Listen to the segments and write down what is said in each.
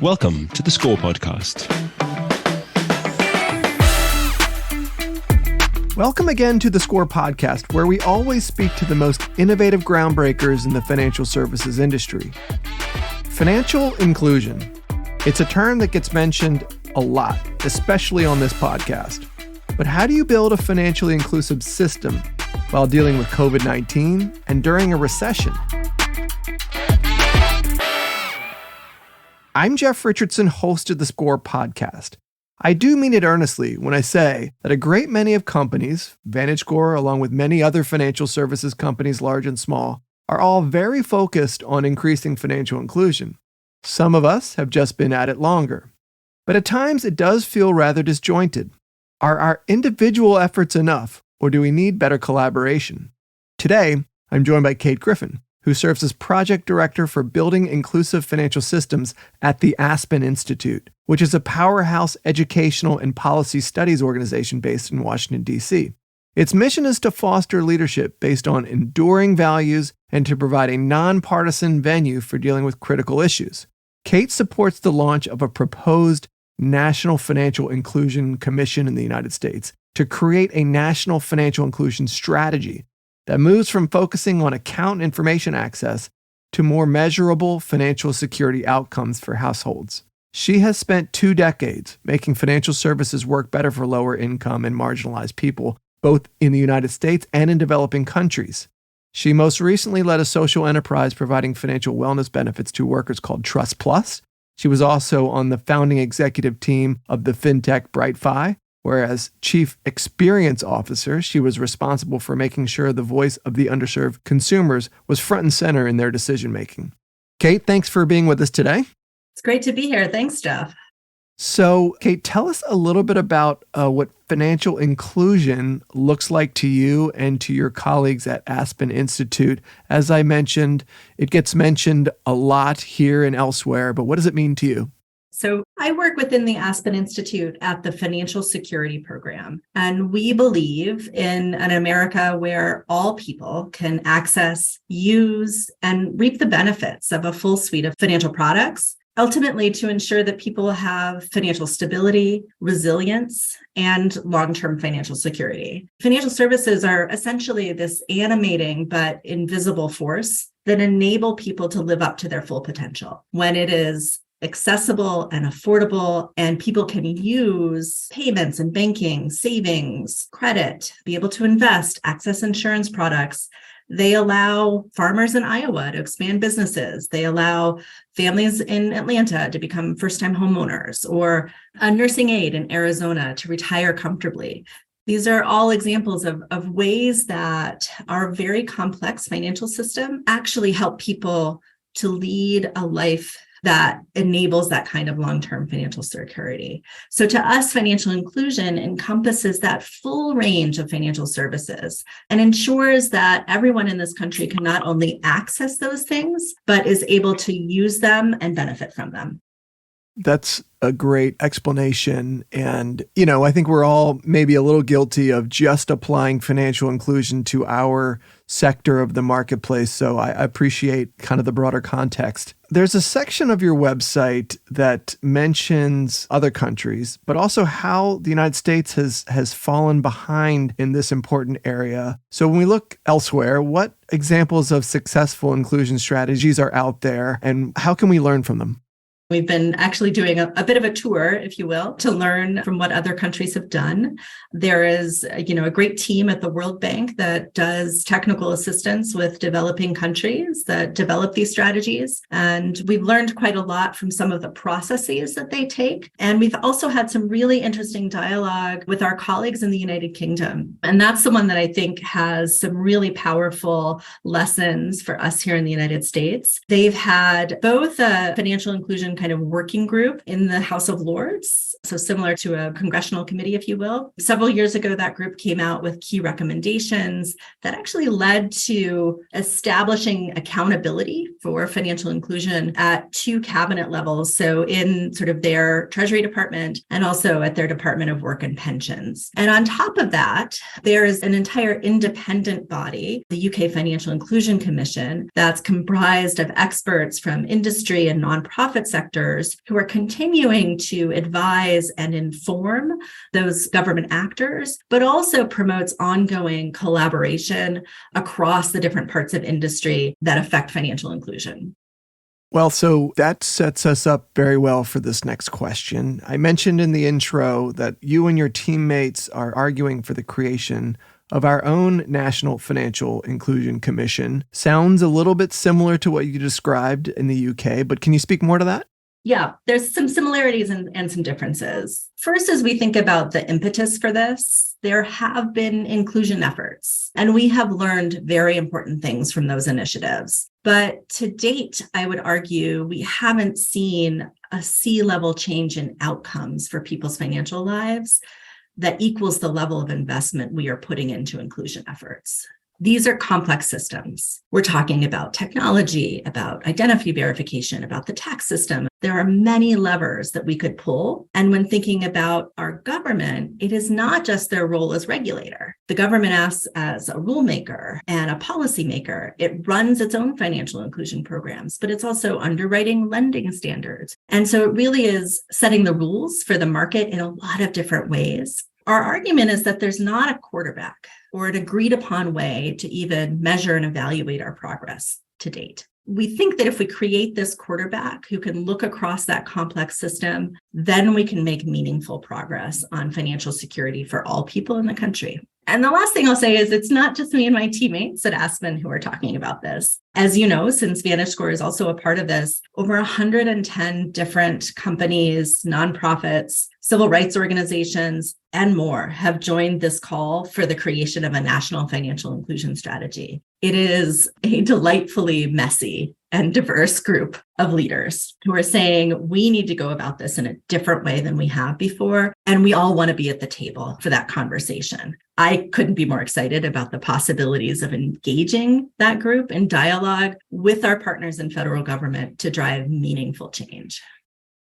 Welcome to the SCORE podcast. Welcome again to the SCORE podcast, where we always speak to the most innovative groundbreakers in the financial services industry. Financial inclusion. It's a term that gets mentioned a lot, especially on this podcast. But how do you build a financially inclusive system while dealing with COVID-19 and during a recession? I'm Jeff Richardson, host of the SCORE podcast. I do mean it earnestly when I say that a great many of companies, VantageScore, along with many other financial services companies, large and small, are all very focused on increasing financial inclusion. Some of us have just been at it longer. But at times it does feel rather disjointed. Are our individual efforts enough, or do we need better collaboration? Today, I'm joined by Kate Griffin, who serves as Project Director for Building Inclusive Financial Systems at the ASPEN Institute, which is a powerhouse educational and policy studies organization based in Washington, D.C. Its mission is to foster leadership based on enduring values and to provide a nonpartisan venue for dealing with critical issues. Kate supports the launch of a proposed National Financial Inclusion Commission in the United States to create a national financial inclusion strategy that moves from focusing on account information access to more measurable financial security outcomes for households. She has spent 2 decades making financial services work better for lower income and marginalized people, both in the United States and in developing countries. She most recently led a social enterprise providing financial wellness benefits to workers called Trust Plus. She was also on the founding executive team of the fintech BrightFi, where as Chief Experience Officer, she was responsible for making sure the voice of the underserved consumers was front and center in their decision-making. Kate, thanks for being with us today. It's great to be here. Thanks, Jeff. So, Kate, tell us a little bit about what financial inclusion looks like to you and to your colleagues at ASPEN Institute. As I mentioned, it gets mentioned a lot here and elsewhere, but what does it mean to you? So I work within the ASPEN Institute at the Financial Security Program, and we believe in an America where all people can access, use, and reap the benefits of a full suite of financial products, ultimately to ensure that people have financial stability, resilience, and long-term financial security. Financial services are essentially this animating but invisible force that enable people to live up to their full potential when it is accessible and affordable, and people can use payments and banking, savings, credit, be able to invest, access insurance products. They allow farmers in Iowa to expand businesses. They allow families in Atlanta to become first-time homeowners, or a nursing aide in Arizona to retire comfortably. These are all examples of ways that our very complex financial system actually help people to lead a life that enables that kind of long-term financial security. So to us, financial inclusion encompasses that full range of financial services and ensures that everyone in this country can not only access those things, but is able to use them and benefit from them. That's a great explanation. And, I think we're all maybe a little guilty of just applying financial inclusion to our sector of the marketplace. So I appreciate kind of the broader context. There's a section of your website that mentions other countries, but also how the United States has fallen behind in this important area. So when we look elsewhere, what examples of successful inclusion strategies are out there, and how can we learn from them? We've been actually doing a bit of a tour, if you will, to learn from what other countries have done. There is, a great team at the World Bank that does technical assistance with developing countries that develop these strategies. And we've learned quite a lot from some of the processes that they take. And we've also had some really interesting dialogue with our colleagues in the United Kingdom. And that's the one that I think has some really powerful lessons for us here in the United States. They've had both a financial inclusion kind of working group in the House of Lords, so similar to a congressional committee, if you will. Several years ago, that group came out with key recommendations that actually led to establishing accountability for financial inclusion at 2 cabinet levels, so in sort of their Treasury Department and also at their Department of Work and Pensions. And on top of that, there is an entire independent body, the UK Financial Inclusion Commission, that's comprised of experts from industry and nonprofit sectors sectors who are continuing to advise and inform those government actors, but also promotes ongoing collaboration across the different parts of industry that affect financial inclusion. Well, so that sets us up very well for this next question. I mentioned in the intro that you and your teammates are arguing for the creation of our own National Financial Inclusion Commission. Sounds a little bit similar to what you described in the UK, but can you speak more to that? Yeah, there's some similarities and some differences. First, as we think about the impetus for this, there have been inclusion efforts, and we have learned very important things from those initiatives. But to date, I would argue we haven't seen a C-level change in outcomes for people's financial lives that equals the level of investment we are putting into inclusion efforts. These are complex systems. We're talking about technology, about identity verification, about the tax system. There are many levers that we could pull. And when thinking about our government, it is not just their role as regulator. The government acts as a rulemaker and a policymaker. It runs its own financial inclusion programs, but it's also underwriting lending standards. And so it really is setting the rules for the market in a lot of different ways. Our argument is that there's not a quarterback or an agreed upon way to even measure and evaluate our progress to date. We think that if we create this quarterback who can look across that complex system, then we can make meaningful progress on financial security for all people in the country. And the last thing I'll say is it's not just me and my teammates at Aspen who are talking about this. As you know, since VantageScore is also a part of this, over 110 different companies, nonprofits, civil rights organizations, and more have joined this call for the creation of a national financial inclusion strategy. It is a delightfully messy and diverse group of leaders who are saying we need to go about this in a different way than we have before. And we all want to be at the table for that conversation. I couldn't be more excited about the possibilities of engaging that group in dialogue with our partners in federal government to drive meaningful change.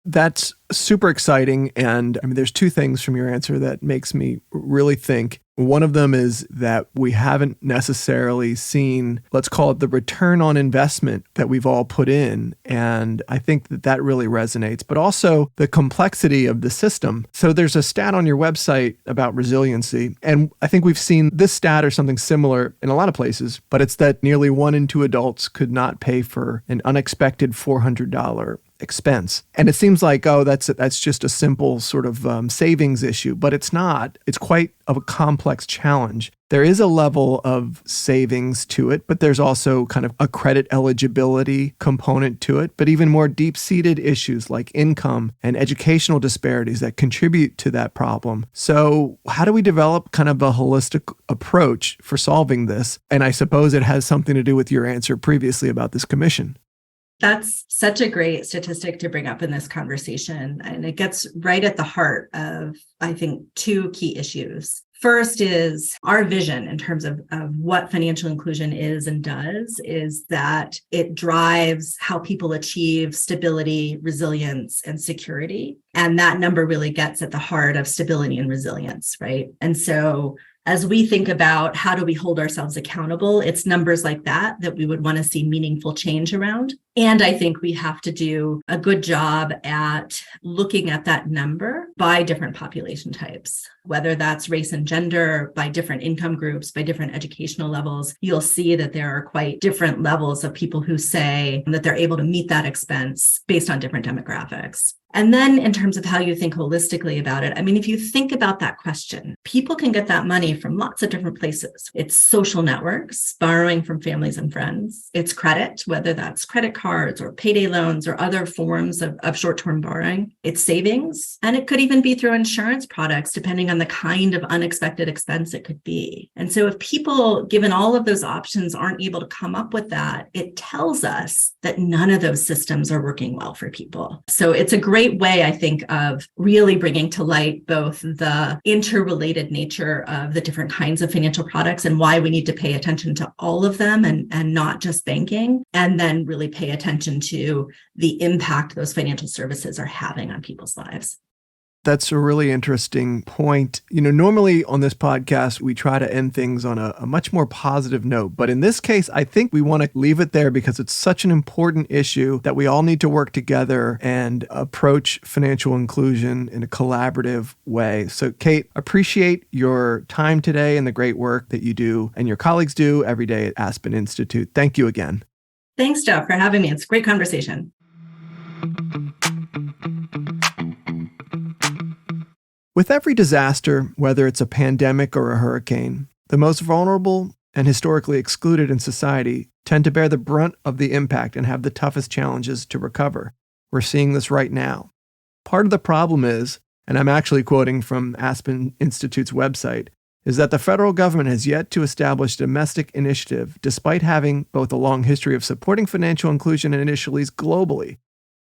That's super exciting. And I mean, there's two things from your answer that makes me really think. One of them is that we haven't necessarily seen, let's call it the return on investment that we've all put in. And I think that that really resonates, but also the complexity of the system. So there's a stat on your website about resiliency. And I think we've seen this stat or something similar in a lot of places, but it's that nearly 1 in 2 adults could not pay for an unexpected $400 expense. And it seems like, oh, that's just a simple sort of savings issue, but it's not. It's quite of a complex challenge. There is a level of savings to it, but there's also kind of a credit eligibility component to it, but even more deep-seated issues like income and educational disparities that contribute to that problem. So how do we develop kind of a holistic approach for solving this? And I suppose it has something to do with your answer previously about this commission. That's such a great statistic to bring up in this conversation. And it gets right at the heart of, I think, 2 key issues. First is our vision in terms of what financial inclusion is and does, is that it drives how people achieve stability, resilience, and security. And that number really gets at the heart of stability and resilience, right? And so as we think about how do we hold ourselves accountable, it's numbers like that we would want to see meaningful change around. And I think we have to do a good job at looking at that number by different population types, whether that's race and gender, by different income groups, by different educational levels. You'll see that there are quite different levels of people who say that they're able to meet that expense based on different demographics. And then in terms of how you think holistically about it, I mean, if you think about that question, people can get that money from lots of different places. It's social networks, borrowing from families and friends. It's credit, whether that's credit cards or payday loans or other forms of short-term borrowing. It's savings, and it could even be through insurance products, depending on the kind of unexpected expense it could be. And so if people, given all of those options, aren't able to come up with that, it tells us that none of those systems are working well for people. So it's a great way, I think, of really bringing to light both the interrelated nature of the different kinds of financial products and why we need to pay attention to all of them and not just banking, and then really pay attention to the impact those financial services are having on people's lives. That's a really interesting point. Normally on this podcast, we try to end things on a much more positive note. But in this case, I think we want to leave it there because it's such an important issue that we all need to work together and approach financial inclusion in a collaborative way. So, Kate, appreciate your time today and the great work that you do and your colleagues do every day at ASPEN Institute. Thank you again. Thanks, Jeff, for having me. It's a great conversation. With every disaster, whether it's a pandemic or a hurricane, the most vulnerable and historically excluded in society tend to bear the brunt of the impact and have the toughest challenges to recover. We're seeing this right now. Part of the problem is, and I'm actually quoting from ASPEN Institute's website, is that the federal government has yet to establish a domestic initiative despite having both a long history of supporting financial inclusion initiatives globally.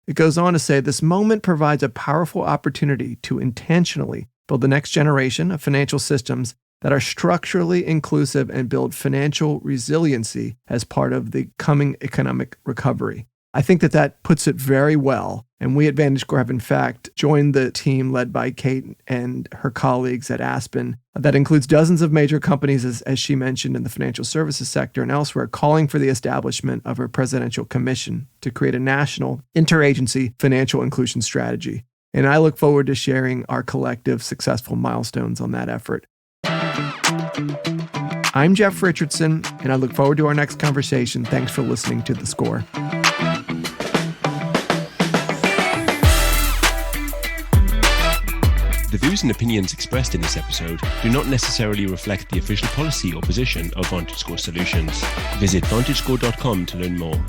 It goes on to say this moment provides a powerful opportunity to intentionally build the next generation of financial systems that are structurally inclusive and build financial resiliency as part of the coming economic recovery. I think that puts it very well. And we at VantageScore have, in fact, joined the team led by Kate and her colleagues at Aspen. That includes dozens of major companies, as she mentioned, in the financial services sector and elsewhere, calling for the establishment of a presidential commission to create a national interagency financial inclusion strategy. And I look forward to sharing our collective successful milestones on that effort. I'm Jeff Richardson, and I look forward to our next conversation. Thanks for listening to The Score. The views and opinions expressed in this episode do not necessarily reflect the official policy or position of VantageScore Solutions. Visit VantageScore.com to learn more.